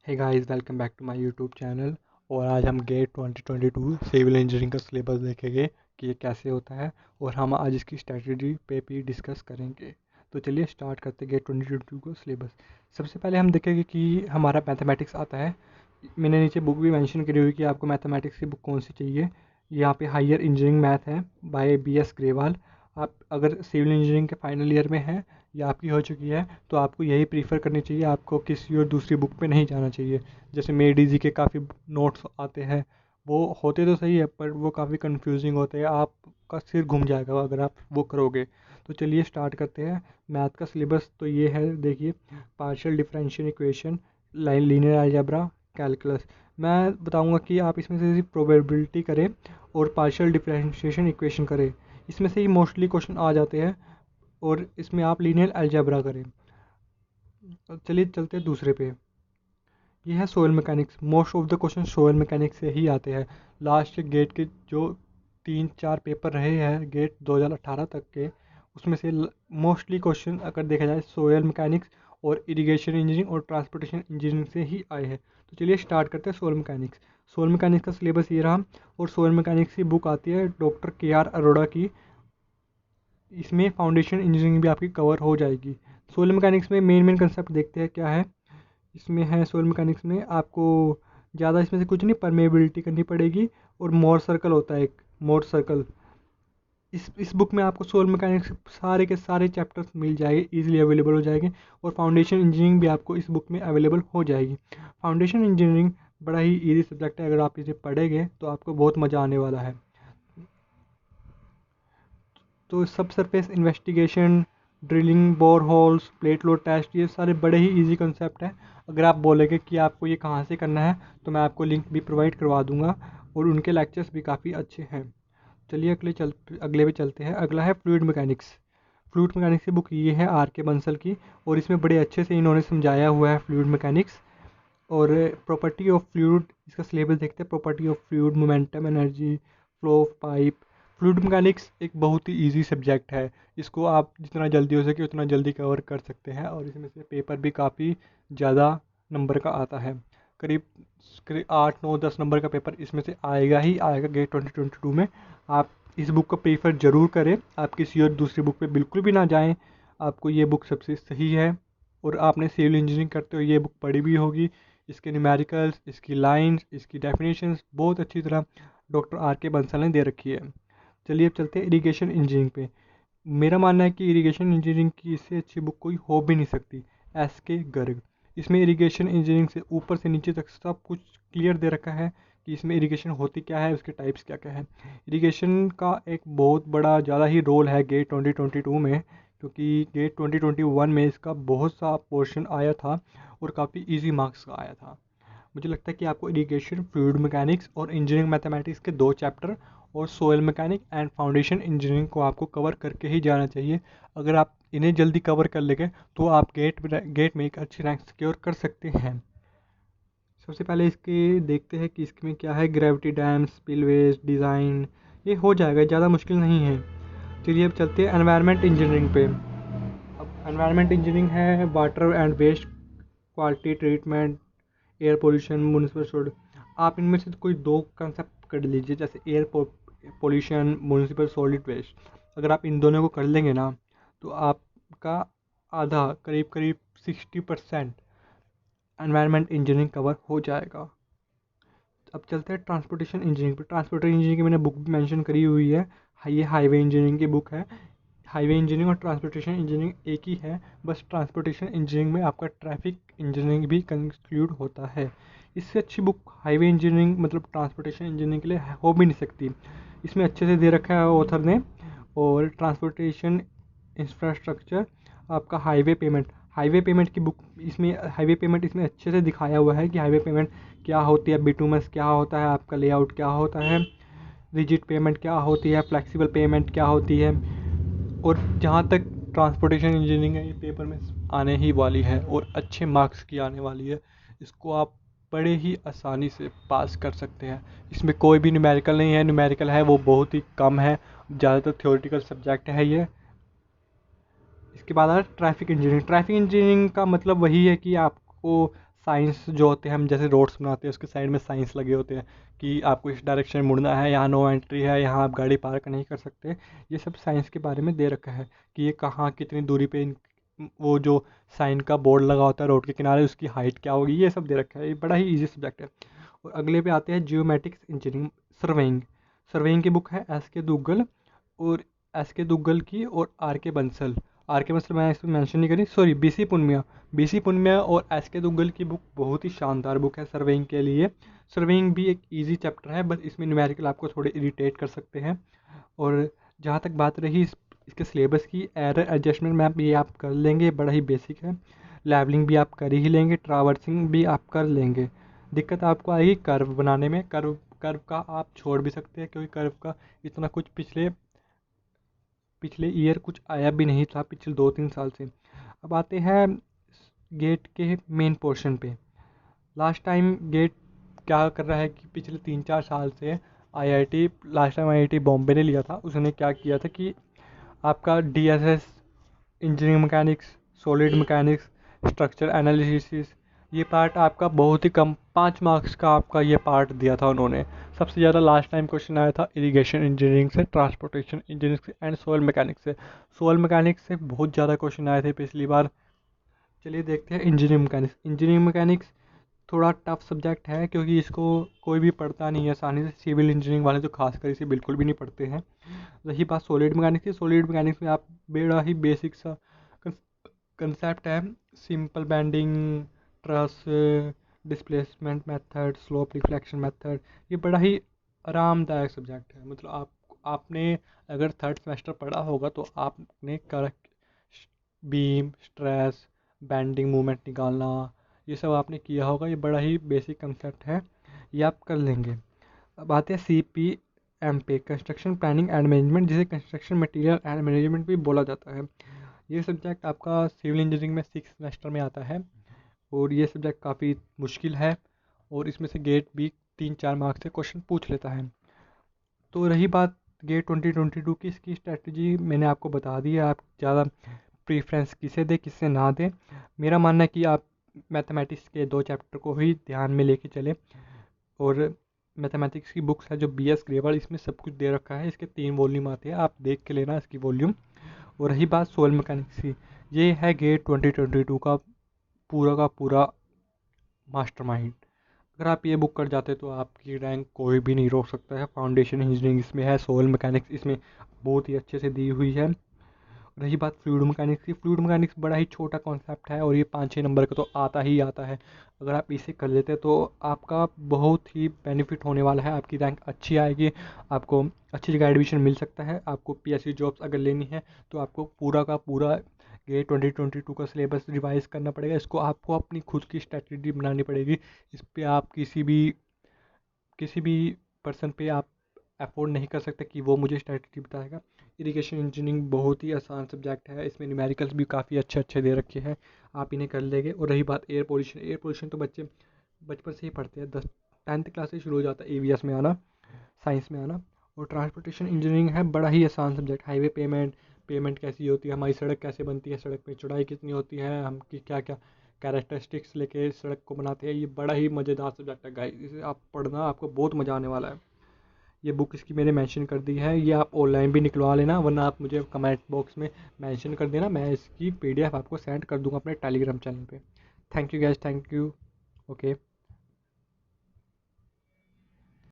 Hey guys, welcome back to my YouTube channel. और आज हम गेट 2022 सिविल इंजीनियरिंग का सिलेबस देखेंगे कि ये कैसे होता है, और हम आज इसकी स्ट्रैटेजी पे भी डिस्कस करेंगे। तो चलिए स्टार्ट करते हैं गेट 2022 को सिलेबस। सबसे पहले हम देखेंगे कि हमारा मैथमेटिक्स आता है। मैंने नीचे बुक भी मेंशन करी हुई कि आपको मैथमेटिक्स की बुक कौन सी चाहिए। यहाँ पे हायर इंजीनियरिंग मैथ है बाय BS ग्रेवाल। आप अगर सिविल इंजीनियरिंग के फाइनल ईयर में हैं या आपकी हो चुकी है तो आपको यही प्रीफर करनी चाहिए, आपको किसी और दूसरी बुक पे नहीं जाना चाहिए। जैसे मेडी जी के काफ़ी नोट्स आते हैं, वो होते तो सही है पर वो काफ़ी कंफ्यूजिंग होते हैं, आपका सिर घूम जाएगा अगर आप वो करोगे। तो चलिए स्टार्ट करते हैं। मैथ का सिलेबस तो ये है, देखिए। Partial differential equation, line linear algebra, calculus. मैं बताऊंगा कि आप इसमें से प्रोबेबिलिटी करें और पार्शियल डिफरेंशिएशन इक्वेशन करें, इसमें से ही मोस्टली क्वेश्चन आ जाते हैं। और इसमें आप लीनियर अलजेब्रा करें। चलिए चलते हैं दूसरे पे। ये है soil mechanics. Most of the question soil mechanics से ही आते हैं। लास्ट गेट के जो 3-4 पेपर रहे हैं गेट 2018 तक के, उसमें से मोस्टली क्वेश्चन अगर देखा जाए सोयल मैकेनिक्स और इरिगेशन इंजीनियरिंग और ट्रांसपोर्टेशन इंजीनियरिंग से ही आए हैं। तो चलिए स्टार्ट करते हैं सोयल मैकेनिक्स। सोयल मैकेनिक्स का सिलेबस ये रहा। और सोयल मैकेनिक्स की बुक आती है डॉक्टर KR अरोड़ा की। इसमें फाउंडेशन इंजीनियरिंग भी आपकी कवर हो जाएगी। सोयल मैकेनिक्स में मेन मेन कंसेप्ट देखते हैं क्या है। इसमें है सोयल मैकेनिक्स में आपको ज़्यादा इसमें से कुछ नहीं, परमेबिलिटी करनी पड़ेगी। और मोर सर्कल होता है एक, मोर सर्कल। इस बुक में आपको सोयल मैकेनिक्स सारे के सारे चैप्टर्स मिल जाएंगे, इजीली अवेलेबल हो जाएंगे। और फाउंडेशन इंजीनियरिंग भी आपको इस बुक में अवेलेबल हो जाएगी। फाउंडेशन इंजीनियरिंग बड़ा ही ईजी सब्जेक्ट है, अगर आप इसे पढ़ेंगे तो आपको बहुत मज़ा आने वाला है। तो subsurface investigation, drilling, bore holes, plate load test, ये सारे बड़े ही इजी कंसेप्ट हैं। अगर आप बोलेंगे कि आपको ये कहाँ से करना है तो मैं आपको लिंक भी प्रोवाइड करवा दूंगा, और उनके लेक्चर्स भी काफ़ी अच्छे हैं। चलिए अगले पे चलते हैं। अगला है फ्लूइड मैकेनिक्स। फ्लूइड मैकेनिक्स की बुक ये है RK बंसल की, और इसमें बड़े अच्छे से इन्होंने समझाया हुआ है फ्लूइड मैकेनिक्स। और प्रॉपर्टी ऑफ फ्लूइड, इसका सिलेबस देखते हैं। Property of fluid, momentum, energy, flow of pipe. Fluid mechanics एक बहुत ही इजी सब्जेक्ट है, इसको आप जितना जल्दी हो सके उतना जल्दी कवर कर सकते हैं। और इसमें से पेपर भी काफ़ी ज़्यादा नंबर का आता है। करीब करीब 8, 9, 10 नंबर का पेपर इसमें से आएगा ही आएगा गेट 2022 में। आप इस बुक को प्रीफर ज़रूर करें, आप किसी और दूसरी बुक पे बिल्कुल भी ना जाएं। आपको ये बुक सबसे सही है। और आपने सिविल इंजीनियरिंग करते हो ये बुक पढ़ी भी होगी। इसके न्यूमेरिकल्स, इसकी लाइंस, इसकी डेफिनेशंस बहुत अच्छी तरह डॉक्टर RK बंसल ने दे रखी है। चलिए अब चलते हैं इरिगेशन इंजीनियरिंग पे। मेरा मानना है कि इरिगेशन इंजीनियरिंग की इससे अच्छी बुक कोई हो भी नहीं सकती। SK गर्ग। इसमें इरिगेशन इंजीनियरिंग से ऊपर से नीचे तक सब कुछ क्लियर दे रखा है कि इसमें इरिगेशन होती क्या है, उसके टाइप्स क्या क्या है। इरिगेशन का एक बहुत बड़ा ज़्यादा ही रोल है गेट 2022 में, क्योंकि गेट 2021 में इसका बहुत सा पोर्शन आया था और काफ़ी इजी मार्क्स का आया था। मुझे लगता है कि आपको इरिगेशन, फ्लूइड मैकेनिक्स और इंजीनियरिंग मैथमेटिक्स के 2 चैप्टर और soil mechanic and foundation engineering को आपको कवर करके ही जाना चाहिए। अगर आप इन्हें जल्दी कवर कर लेंगे तो आप गेट में एक अच्छी रैंक सिक्योर कर सकते हैं। सबसे पहले इसके देखते हैं कि इसमें क्या है। ग्रेविटी डैम, स्पिलवेज डिज़ाइन, ये हो जाएगा, ज़्यादा मुश्किल नहीं है। चलिए अब चलते हैं एनवायरनमेंट इंजीनियरिंग पे। अब एनवायरनमेंट इंजीनियरिंग है water and waste, quality treatment, air pollution, municipal solid. आप इनमें से कोई 2 कंसेप्ट कर लीजिए, जैसे air pollution, municipal solid waste. अगर आप इन दोनों को कर लेंगे ना तो आपका आधा, करीब करीब 60% एनवायरनमेंट इंजीनियरिंग कवर हो जाएगा। अब चलते हैं ट्रांसपोर्टेशन इंजीनियरिंग पर। ट्रांसपोर्टेशन इंजीनियरिंग की मैंने बुक भी मेंशन करी हुई है। ये हाईवे इंजीनियरिंग की बुक है। हाईवे इंजीनियरिंग और ट्रांसपोर्टेशन इंजीनियरिंग एक ही है, बस ट्रांसपोर्टेशन इंजीनियरिंग में आपका ट्रैफिक इंजीनियरिंग भी कंक्लूड होता है। इससे अच्छी बुक हाईवे इंजीनियरिंग मतलब ट्रांसपोर्टेशन इंजीनियरिंग के लिए हो भी नहीं सकती। इसमें अच्छे से दे रखा है ऑथर ने। और ट्रांसपोर्टेशन इंफ्रास्ट्रक्चर, आपका हाईवे पेमेंट की बुक, इसमें हाईवे पेमेंट इसमें अच्छे से दिखाया हुआ है कि हाईवे पेमेंट क्या होती है, बिटुमस क्या होता है, आपका लेआउट क्या होता है, रिजिड पेमेंट क्या होती है, फ्लेक्सिबल पेमेंट क्या होती है। और जहाँ तक ट्रांसपोर्टेशन इंजीनियरिंग है, ये पेपर में आने ही वाली है और अच्छे मार्क्स की आने वाली है। इसको आप बड़े ही आसानी से पास कर सकते हैं। इसमें कोई भी न्यूमेरिकल नहीं है, न्यूमेरिकल है वो बहुत ही कम है, ज़्यादातर थ्योरेटिकल सब्जेक्ट है ये। इसके बाद आ ट्रैफिक इंजीनियरिंग। ट्रैफिक इंजीनियरिंग का मतलब वही है कि आपको साइंस जो होते हैं, हम जैसे रोड्स बनाते हैं उसके साइड में साइंस लगे होते हैं कि आपको इस डायरेक्शन में मुड़ना है, यहाँ नो एंट्री है, यहाँ आप गाड़ी पार्क नहीं कर सकते। ये सब साइंस के बारे में दे रखा है कि ये कहाँ कितनी दूरी पे वो जो साइन का बोर्ड लगा होता है रोड के किनारे उसकी हाइट क्या होगी, ये सब दे रखा है। ये बड़ा ही ईजी सब्जेक्ट है। और अगले पे आते हैं जियोमेट्रिक्स इंजीनियरिंग सर्वेइंग। सर्वेइंग की बुक है एस के दुग्गल, और एस के दुग्गल की और आर के बंसल। आर के बंसल मैं इसमें मेंशन नहीं करी, sorry, BC Punia. BC Punia और एस के दुग्गल की बुक बहुत ही शानदार बुक है सर्वेइंग के लिए। सर्वेइंग भी एक इजी चैप्टर है, बस इसमें न्यूमेरिकल आपको थोड़े इरिटेट कर सकते हैं। और जहाँ तक बात रही इसके सिलेबस की, एरर एडजस्टमेंट मैप ये आप कर लेंगे, बड़ा ही बेसिक है। लेवलिंग भी आप कर ही लेंगे, ट्रावर्सिंग भी आप कर लेंगे। दिक्कत आपको आएगी कर्व बनाने में। कर्व कर्व का आप छोड़ भी सकते हैं, क्योंकि कर्व का इतना कुछ पिछले पिछले ईयर कुछ आया भी नहीं था, पिछले 2-3 साल से। अब आते हैं गेट के मेन पोर्शन पे। लास्ट टाइम गेट क्या कर रहा है कि पिछले 3-4 साल से IIT, last time IIT Bombay ने लिया था, उसने क्या किया था कि आपका DSS, engineering mechanics, solid mechanics, structure analysis, ये पार्ट आपका बहुत ही कम 5 मार्क्स का आपका ये पार्ट दिया था उन्होंने। सबसे ज़्यादा लास्ट टाइम क्वेश्चन आया था इरिगेशन इंजीनियरिंग से, ट्रांसपोर्टेशन इंजीनियरिंग से एंड सोयल मैकेनिक्स से। सोयल मैकेनिक्स से बहुत ज़्यादा क्वेश्चन आए थे पिछली बार। चलिए देखते हैं इंजीनियरिंग मैकेनिक्स। इंजीनियरिंग मैकेनिक्स थोड़ा टफ सब्जेक्ट है, क्योंकि इसको कोई भी पढ़ता नहीं है आसानी से। सिविल इंजीनियरिंग वाले तो खासकर इसे बिल्कुल भी नहीं पढ़ते हैं। रही बात सॉलिड मैकेनिक्स की, सॉलिड मैकेनिक्स में आप बड़ा ही बेसिक सा कंसेप्ट है, simple bending, truss, displacement method, slope reflection method. ये बड़ा ही आरामदायक सब्जेक्ट है। मतलब आपने अगर थर्ड सेमेस्टर पढ़ा होगा तो आपने correct beam, stress, bending movement निकालना, ये सब आपने किया होगा। ये बड़ा ही बेसिक कंसेप्ट है, ये आप कर लेंगे। अब आते हैं CPMP, construction planning and management, जिसे कंस्ट्रक्शन मटेरियल एंड मैनेजमेंट भी बोला जाता है। ये सब्जेक्ट आपका सिविल इंजीनियरिंग में 6 सेमेस्टर में आता है, और ये सब्जेक्ट काफ़ी मुश्किल है, और इसमें से गेट भी 3-4 मार्क्स से क्वेश्चन पूछ लेता है। तो रही बात गेट 2022 की, इसकी स्ट्रेटजी मैंने आपको बता दी है। आप ज़्यादा प्रीफ्रेंस किसे दें किसे ना दें। मेरा मानना है कि आप मैथमेटिक्स के 2 चैप्टर को ही ध्यान में लेके चले। और मैथमेटिक्स की बुक्स है जो BS ग्रेवल, इसमें सब कुछ दे रखा है। इसके 3 वॉल्यूम आते हैं, आप देख के लेना इसकी वॉल्यूम। और रही बात सोल मैकेनिक्स की, ये है गेट 2022 का पूरा मास्टरमाइंड। अगर आप ये बुक कर जाते तो आपकी रैंक कोई भी नहीं रोक सकता है। फाउंडेशन इंजीनियरिंग इसमें है, सोल मैकेनिक्स इसमें बहुत ही अच्छे से दी हुई है। रही बात फ्लूइड मैकेनिक्स की, फ्लूइड मैकेनिक्स बड़ा ही छोटा कॉन्सेप्ट है, और ये 5-6 नंबर का तो आता ही आता है। अगर आप इसे कर लेते तो आपका बहुत ही बेनिफिट होने वाला है, आपकी रैंक अच्छी आएगी, आपको अच्छी जगह एडमिशन मिल सकता है। आपको PSC जॉब्स अगर लेनी है तो आपको पूरा का पूरा ये 2022 का सिलेबस रिवाइज करना पड़ेगा। इसको आपको अपनी खुद की स्ट्रैटेजी बनानी पड़ेगी। इस पर आप किसी भी पर्सन पे आप अफोर्ड नहीं कर सकते कि वो मुझे स्ट्रैटेजी बताएगा। इरिगेशन इंजीनियरिंग बहुत ही आसान सब्जेक्ट है, इसमें न्यूमेरिकल्स भी काफ़ी अच्छे अच्छे दे रखे हैं, आप इन्हें कर लेंगे। और रही बात एयर पोल्यूशन, एयर पोल्यूशन तो बच्चे बचपन से ही पढ़ते हैं, 10th क्लास से शुरू हो जाता है EVS में आना, साइंस में आना। और ट्रांसपोर्टेशन इंजीनियरिंग है बड़ा ही आसान सब्जेक्ट। हाईवे पेमेंट कैसी होती है, हमारी सड़क कैसे बनती है, सड़क पे चौड़ाई कितनी होती है, हम की क्या क्या कैरेक्टरिस्टिक्स लेके सड़क को बनाते हैं, ये बड़ा ही मज़ेदार सब्जेक्ट है गाइस। इसे आप पढ़ना, आपको बहुत मज़ा आने वाला है। ये बुक इसकी मैंने मेंशन कर दी है, ये आप ऑनलाइन भी निकलवा लेना, वरना आप मुझे कमेंट बॉक्स में मेंशन कर देना, मैं इसकी PDF आपको सेंड कर दूंगा अपने टेलीग्राम चैनल पे। Thank you gas, thank you. Okay.